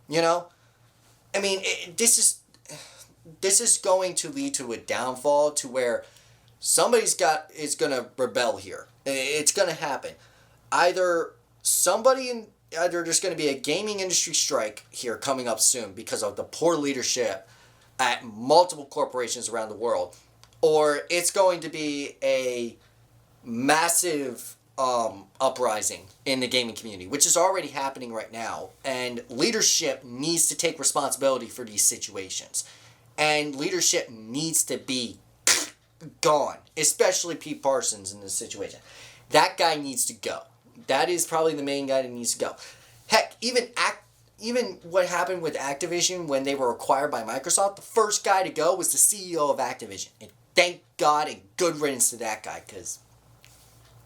You know, I mean, this is going to lead to a downfall to where is gonna rebel here. It's gonna happen. Either either there's going to be a gaming industry strike here coming up soon because of the poor leadership at multiple corporations around the world, or it's going to be a massive uprising in the gaming community, which is already happening right now. And leadership needs to take responsibility for these situations. And leadership needs to be gone, especially Pete Parsons in this situation. That guy needs to go. That is probably the main guy that needs to go. Heck, even what happened with Activision when they were acquired by Microsoft, the first guy to go was the CEO of Activision. And thank God and good riddance to that guy, because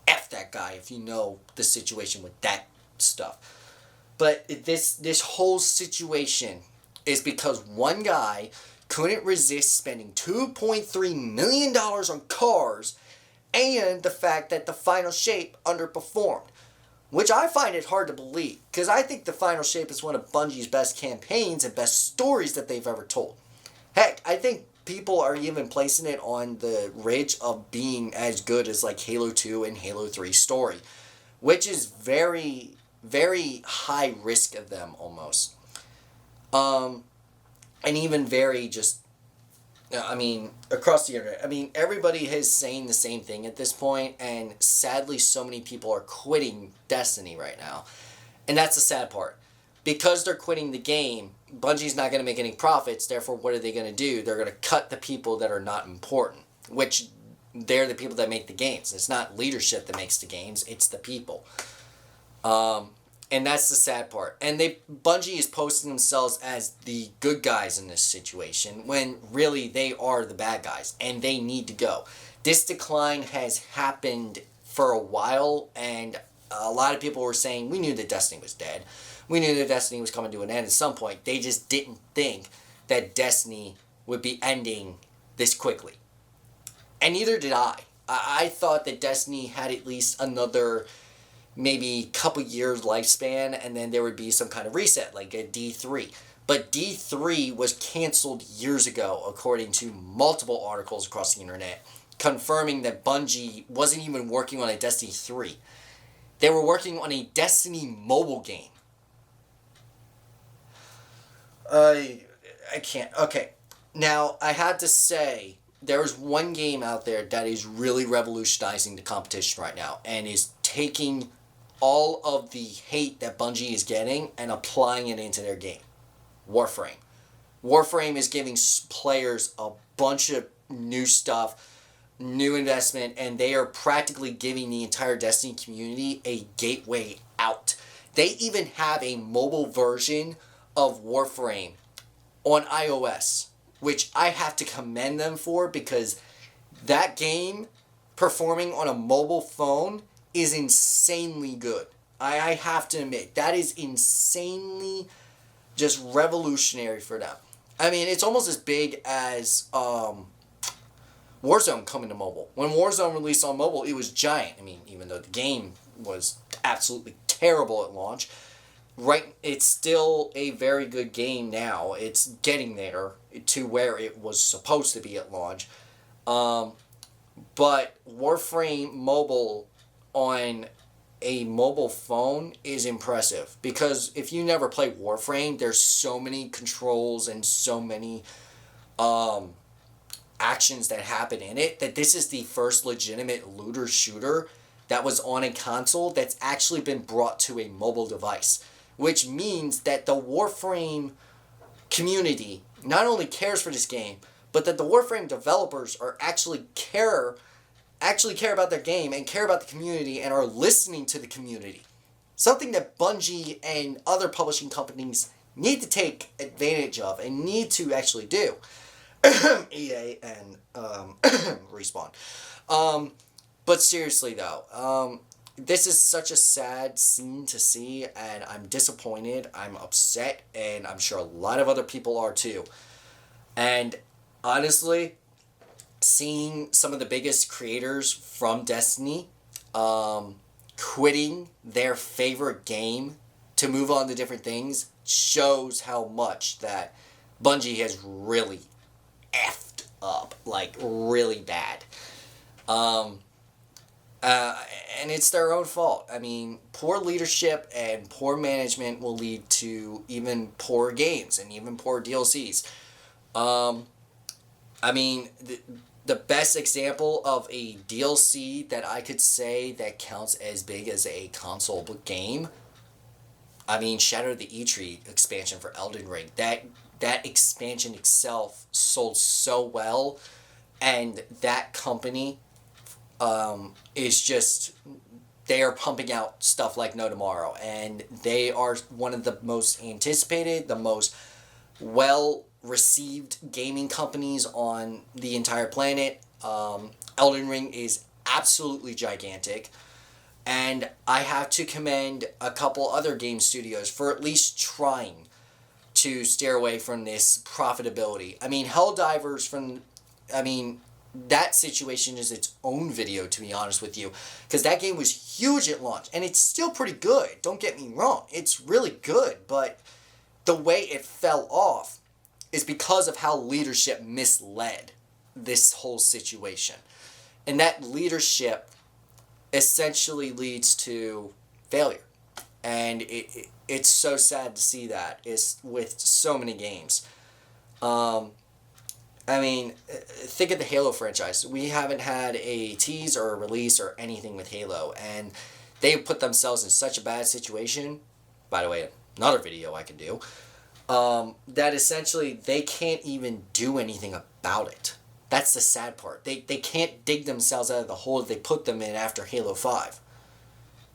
F that guy if you know the situation with that stuff. But this whole situation is because one guy couldn't resist spending $2.3 million on cars and the fact that the Final Shape underperformed. Which I find it hard to believe, because I think the Final Shape is one of Bungie's best campaigns and best stories that they've ever told. Heck, I think people are even placing it on the ridge of being as good as like Halo 2 and Halo 3 story, which is very, very high risk of them almost. And even very just, I mean, across the internet. I mean, everybody is saying the same thing at this point, and sadly, so many people are quitting Destiny right now. And that's the sad part. Because they're quitting the game, Bungie's not going to make any profits, therefore, what are they going to do? They're going to cut the people that are not important, which they're the people that make the games. It's not leadership that makes the games, it's the people. And that's the sad part. And Bungie is posting themselves as the good guys in this situation, when really they are the bad guys, and they need to go. This decline has happened for a while, and a lot of people were saying, we knew that Destiny was dead. We knew that Destiny was coming to an end at some point. They just didn't think that Destiny would be ending this quickly. And neither did I. I thought that Destiny had at least another maybe couple years lifespan, and then there would be some kind of reset, like a D3. But D3 was canceled years ago, according to multiple articles across the internet, confirming that Bungie wasn't even working on a Destiny 3. They were working on a Destiny mobile game. I can't. Okay. Now, I had to say, there is one game out there that is really revolutionizing the competition right now, and is taking all of the hate that Bungie is getting and applying it into their game. Warframe. Warframe is giving players a bunch of new stuff, new investment, and they are practically giving the entire Destiny community a gateway out. They even have a mobile version of Warframe on iOS, which I have to commend them for, because that game performing on a mobile phone is insanely good. I have to admit, that is insanely just revolutionary for them. I mean, it's almost as big as Warzone coming to mobile. When Warzone released on mobile, it was giant. I mean, even though the game was absolutely terrible at launch, right? It's still a very good game now. It's getting there to where it was supposed to be at launch. But Warframe Mobile on a mobile phone is impressive, because if you never play Warframe, there's so many controls and so many actions that happen in it, that this is the first legitimate looter shooter that was on a console that's actually been brought to a mobile device, which means that the Warframe community not only cares for this game, but that the Warframe developers are actually care about their game and care about the community and are listening to the community. Something that Bungie and other publishing companies need to take advantage of and need to actually do. EA and Respawn. But seriously though, this is such a sad scene to see, and I'm disappointed, I'm upset, and I'm sure a lot of other people are too. And honestly, seeing some of the biggest creators from Destiny quitting their favorite game to move on to different things shows how much that Bungie has really effed up, like really bad. Um, and it's their own fault. I mean, poor leadership and poor management will lead to even poor games and even poor DLCs. I mean, the best example of a DLC that I could say that counts as big as a console game, I mean, Shadow of the E-Tree expansion for Elden Ring. That expansion itself sold so well, and that company is just, they are pumping out stuff like no tomorrow, and they are one of the most anticipated, the most well received gaming companies on the entire planet. Elden Ring is absolutely gigantic, and I have to commend a couple other game studios for at least trying to steer away from this profitability. I mean, Helldivers that situation is its own video, to be honest with you, because that game was huge at launch, and it's still pretty good, don't get me wrong, it's really good, but the way it fell off is because of how leadership misled this whole situation. And that leadership essentially leads to failure. And it's so sad to see that is with so many games. I mean, think of the Halo franchise. We haven't had a tease or a release or anything with Halo, and they put themselves in such a bad situation. By the way, another video I can do. That essentially they can't even do anything about it. That's the sad part. They can't dig themselves out of the hole they put them in after Halo 5.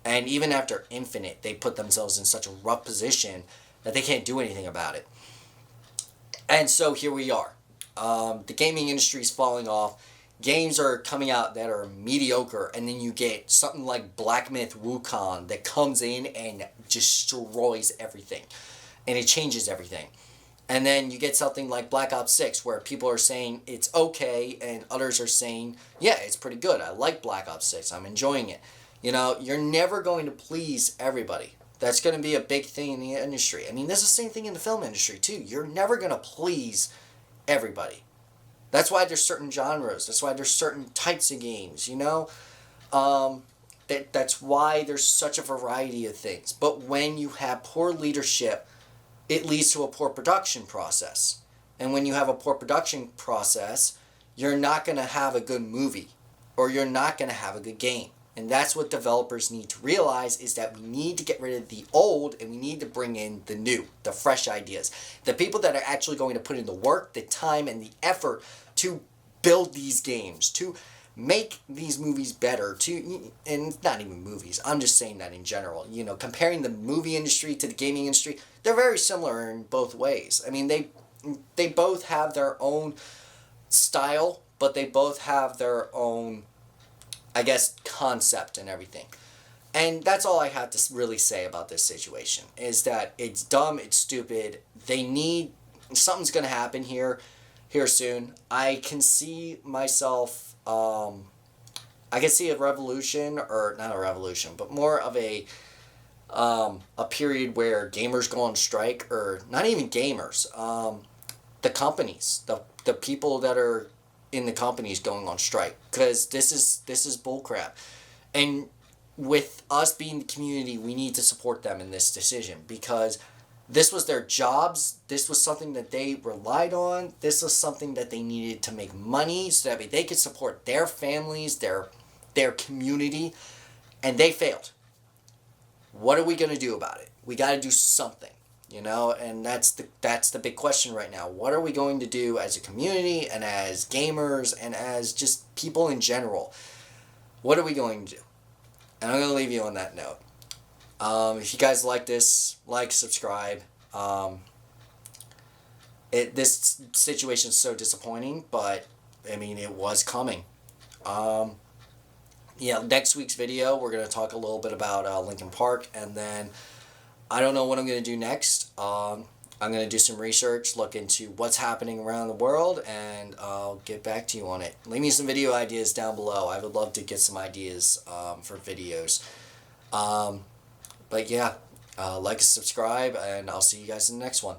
And even after Infinite, they put themselves in such a rough position that they can't do anything about it. And so here we are. The gaming industry is falling off. Games are coming out that are mediocre, and then you get something like Black Myth Wukong that comes in and destroys everything. And it changes everything. And then you get something like Black Ops 6, where people are saying it's okay, and others are saying, yeah, it's pretty good. I like Black Ops 6. I'm enjoying it. You know, you're never going to please everybody. That's going to be a big thing in the industry. I mean, there's the same thing in the film industry, too. You're never going to please everybody. That's why there's certain genres. That's why there's certain types of games, you know? That's why there's such a variety of things. But when you have poor leadership, it leads to a poor production process. And when you have a poor production process, you're not going to have a good movie, or you're not going to have a good game. And that's what developers need to realize, is that we need to get rid of the old and we need to bring in the new, the fresh ideas. The people that are actually going to put in the work, the time, and the effort to build these games, to make these movies better, and not even movies, I'm just saying that in general. You know, comparing the movie industry to the gaming industry, they're very similar in both ways. I mean, they both have their own style, but they both have their own, I guess, concept and everything. And that's all I have to really say about this situation, is that it's dumb, it's stupid. Something's going to happen here soon. I can see myself, I can see a revolution, or not a revolution, but more of a period where gamers go on strike, or not even gamers, the companies, the people that are in the companies going on strike, because this is bullcrap. And with us being the community, we need to support them in this decision, because this was their jobs, this was something that they relied on, this was something that they needed to make money so that they could support their families, their community, and they failed. What are we going to do about it? We got to do something. You know, and that's the big question right now. What are we going to do as a community, and as gamers, and as just people in general? What are we going to do? And I'm going to leave you on that note. If you guys like this, subscribe. This situation is so disappointing, but I mean, it was coming. Next week's video, we're going to talk a little bit about Linkin Park, and then I don't know what I'm going to do next. I'm going to do some research, look into what's happening around the world, and I'll get back to you on it. Leave me some video ideas down below. I would love to get some ideas for videos. But yeah, Like and subscribe, and I'll see you guys in the next one.